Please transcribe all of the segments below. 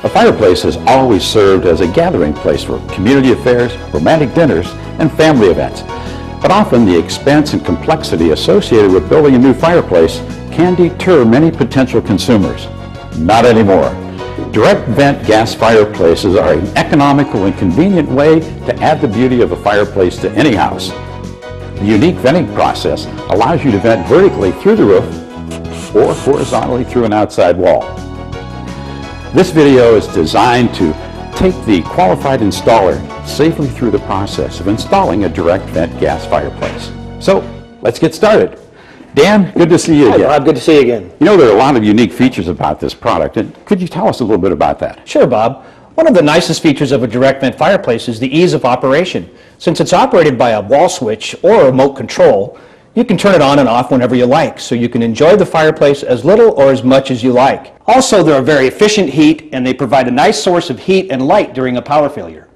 A fireplace has always served as a gathering place for community affairs, romantic dinners, and family events. But often the expense and complexity associated with building a new fireplace can deter many potential consumers. Not anymore. Direct vent gas fireplaces are an economical and convenient way to add the beauty of a fireplace to any house. The unique venting process allows you to vent vertically through the roof or horizontally through an outside wall. This video is designed to take the qualified installer safely through the process of installing a direct vent gas fireplace. So let's get started. Dan, good to see you again. Hi, Bob. Good to see you again. You know, there are a lot of unique features about this product, and could you tell us a little bit about that? Sure, Bob. One of the nicest features of a direct vent fireplace is the ease of operation. Since it's operated by a wall switch or a remote control, you can turn it on and off whenever you like, so you can enjoy the fireplace as little or as much as you like. Also, they're a very efficient heat, and they provide a nice source of heat and light during a power failure.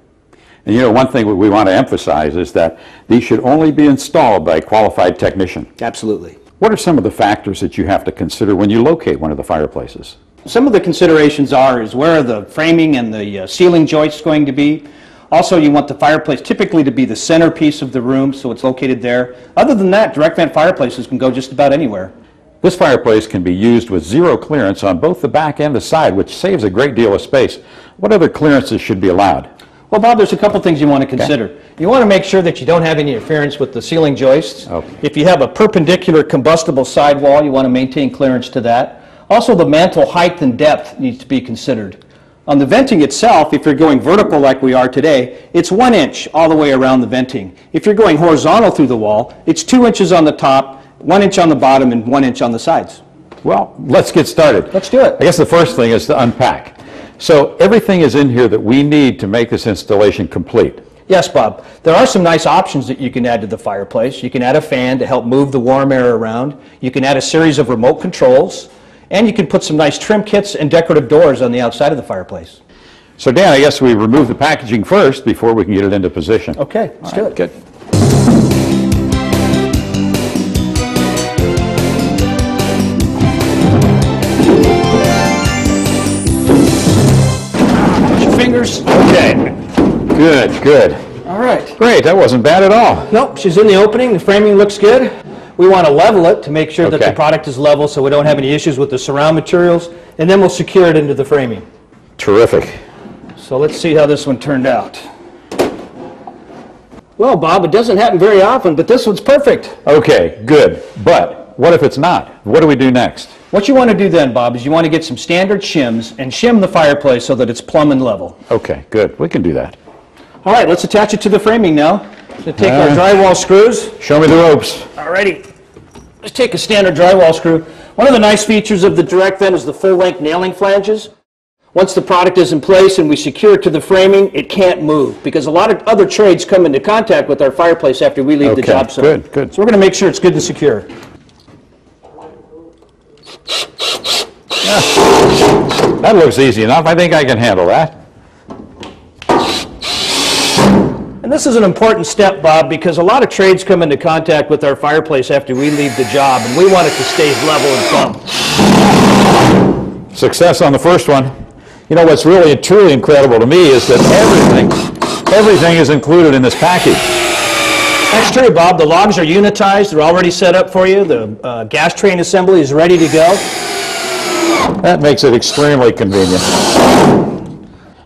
And you know, one thing we want to emphasize is that these should only be installed by a qualified technician. Absolutely. What are some of the factors that you have to consider when you locate one of the fireplaces? Some of the considerations is where are the framing and the ceiling joists going to be. Also, you want the fireplace typically to be the centerpiece of the room, so it's located there. Other than that, direct vent fireplaces can go just about anywhere. This fireplace can be used with zero clearance on both the back and the side, which saves a great deal of space. What other clearances should be allowed? Well, Bob, there's a couple things you want to consider. Okay. You want to make sure that you don't have any interference with the ceiling joists. Okay. If you have a perpendicular combustible sidewall, you want to maintain clearance to that. Also, the mantle height and depth needs to be considered. On the venting itself, if you're going vertical like we are today, it's 1 inch all the way around the venting. If you're going horizontal through the wall, it's 2 inches on the top, 1 inch on the bottom, and 1 inch on the sides. Well, let's get started. Let's do it. I guess the first thing is to unpack. So everything is in here that we need to make this installation complete. Yes, Bob. There are some nice options that you can add to the fireplace. You can add a fan to help move the warm air around. You can add a series of remote controls. And you can put some nice trim kits and decorative doors on the outside of the fireplace. So Dan, I guess we remove the packaging first before we can get it into position. Okay, let's do it. Good. Put your fingers. Okay. Good. All right. Great, that wasn't bad at all. Nope, she's in the opening. The framing looks good. We want to level it to make sure that the product is level so we don't have any issues with the surround materials, and then we'll secure it into the framing. Terrific. So let's see how this one turned out. Well, Bob, it doesn't happen very often, but this one's perfect. Okay, good. But what if it's not? What do we do next? What you want to do then, Bob, is you want to get some standard shims and shim the fireplace so that it's plumb and level. Okay, good. We can do that. All right, let's attach it to the framing now. So take our drywall screws. Show me the ropes. Alrighty. Let's take a standard drywall screw. One of the nice features of the direct vent is the full-length nailing flanges. Once the product is in place and we secure it to the framing, it can't move because a lot of other trades come into contact with our fireplace after we leave the job site. Good. So we're going to make sure it's good and secure. That looks easy enough. I think I can handle that. And this is an important step, Bob, because a lot of trades come into contact with our fireplace after we leave the job, and we want it to stay level and plumb. Success on the first one. You know, what's really truly incredible to me is that everything is included in this package. That's true, Bob. The logs are unitized. They're already set up for you. The gas train assembly is ready to go. That makes it extremely convenient.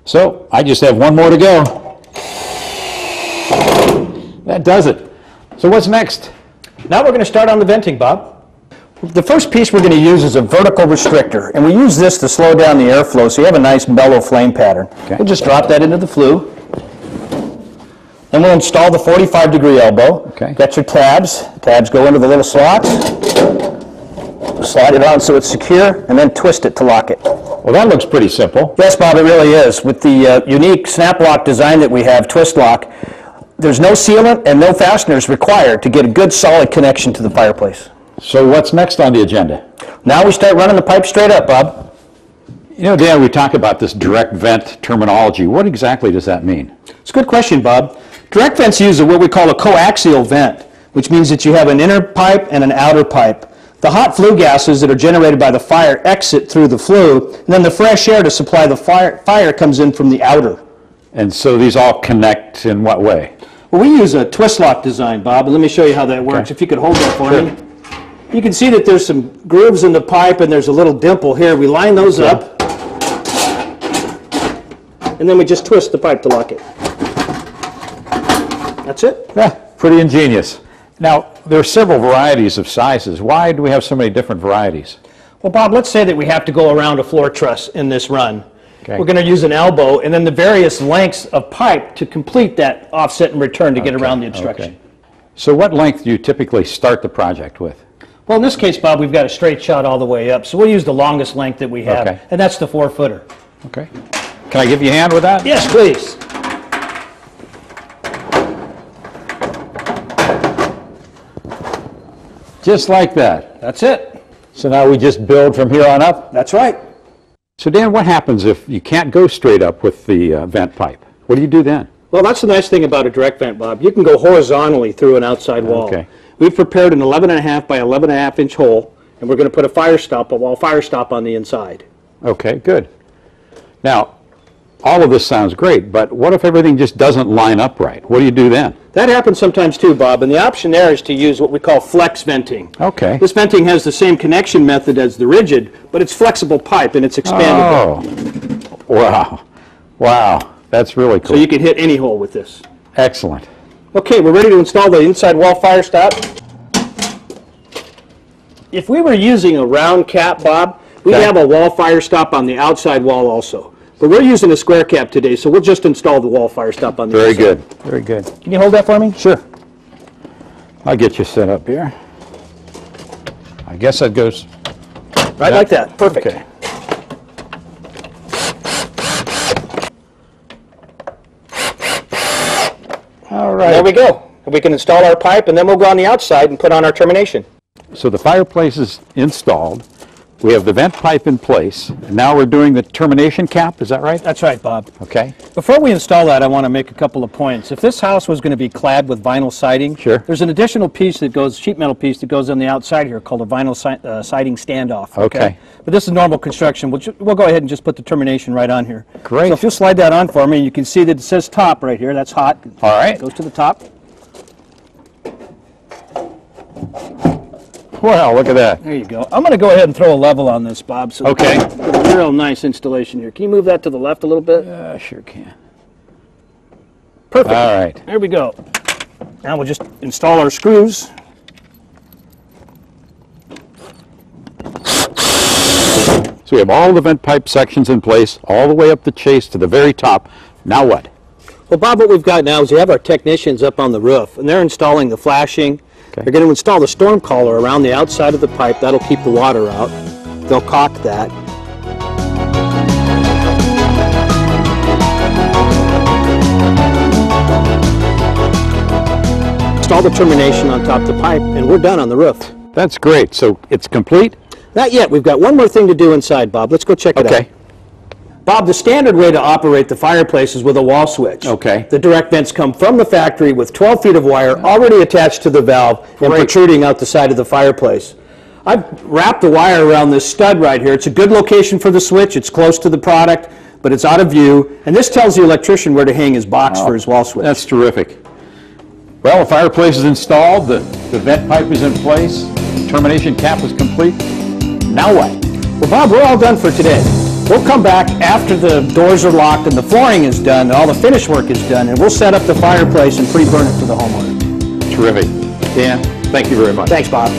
So, I just have one more to go. That does it. So what's next? Now we're going to start on the venting, Bob. The first piece we're going to use is a vertical restrictor, and we use this to slow down the airflow so you have a nice mellow flame pattern. Okay. We'll just drop that into the flue. Then we'll install the 45-degree elbow. Okay. Get your tabs. The tabs go into the little slots. Slide it on so it's secure, and then twist it to lock it. Well, that looks pretty simple. Yes, Bob, it really is. With the unique snap lock design that we have, twist lock, there's no sealant and no fasteners required to get a good solid connection to the fireplace. So what's next on the agenda? Now we start running the pipe straight up, Bob. You know, Dan, we talk about this direct vent terminology. What exactly does that mean? It's a good question, Bob. Direct vents use what we call a coaxial vent, which means that you have an inner pipe and an outer pipe. The hot flue gases that are generated by the fire exit through the flue, and then the fresh air to supply the fire comes in from the outer. And so these all connect in what way? Well, we use a twist lock design, Bob, and let me show you how that works. Okay. If you could hold that for Sure. me. You can see that there's some grooves in the pipe and there's a little dimple here. We line those up, and then we just twist the pipe to lock it. That's it. Yeah, pretty ingenious. Now, there are several varieties of sizes. Why do we have so many different varieties? Well, Bob, let's say that we have to go around a floor truss in this run. Okay. We're going to use an elbow and then the various lengths of pipe to complete that offset and return to get around the obstruction. Okay. So what length do you typically start the project with? Well, in this case, Bob, we've got a straight shot all the way up, so we'll use the longest length that we have, Okay. and that's the 4-footer. Okay. Can I give you a hand with that? Yes, please. Just like that. That's it. So now we just build from here on up? That's right. So Dan, what happens if you can't go straight up with the vent pipe? What do you do then? Well, that's the nice thing about a direct vent, Bob. You can go horizontally through an outside wall. Okay. We've prepared an 11.5 by 11.5 inch hole, and we're going to put a wall fire stop on the inside. Okay, good. Now, all of this sounds great, but what if everything just doesn't line up right? What do you do then? That happens sometimes too, Bob, and the option there is to use what we call flex venting. Okay. This venting has the same connection method as the rigid, but it's flexible pipe and it's expandable. Oh, wow. Wow, that's really cool. So you can hit any hole with this. Excellent. Okay, we're ready to install the inside wall fire stop. If we were using a round cap, Bob, we'd Okay. have a wall fire stop on the outside wall also. But we're using a square cap today, so we'll just install the wall fire stop on the Very inside. good. Very good. Can you hold that for me? Sure. I'll get you set up here. I guess that goes Right like that. Perfect. Okay. All right. There we go. We can install our pipe, and then we'll go on the outside and put on our termination. So the fireplace is installed. We have the vent pipe in place. And now we're doing the termination cap, is that right? That's right, Bob. Okay. Before we install that, I want to make a couple of points. If this house was going to be clad with vinyl siding, Sure. there's an additional piece that goes, sheet metal piece that goes on the outside here called a vinyl siding standoff. Okay. But this is normal construction. We'll go ahead and just put the termination right on here. Great. So if you'll slide that on for me, you can see that it says top right here. That's hot. All right. Goes to the top. Wow, look at that. There you go. I'm going to go ahead and throw a level on this, Bob. So Okay. get a real nice installation here. Can you move that to the left a little bit? Sure can. Perfect. All right. There we go. Now we'll just install our screws. So we have all the vent pipe sections in place, all the way up the chase to the very top. Now what? Well, Bob, what we've got now is we have our technicians up on the roof, and they're installing the flashing. Okay. They're going to install the storm collar around the outside of the pipe. That'll keep the water out. They'll caulk that. Install the termination on top of the pipe, and we're done on the roof. That's great. So it's complete? Not yet. We've got one more thing to do inside, Bob. Let's go check it out. Okay. Bob, the standard way to operate the fireplace is with a wall switch. Okay. The direct vents come from the factory with 12 feet of wire already attached to the valve and protruding out the side of the fireplace. I've wrapped the wire around this stud right here. It's a good location for the switch. It's close to the product, but it's out of view. And this tells the electrician where to hang his box for his wall switch. That's terrific. Well, the fireplace is installed, the vent pipe is in place, the termination cap is complete. Now what? Well, Bob, we're all done for today. We'll come back after the doors are locked and the flooring is done and all the finish work is done, and we'll set up the fireplace and pre-burn it for the homeowner. Terrific. Dan, thank you very much. Thanks, Bob.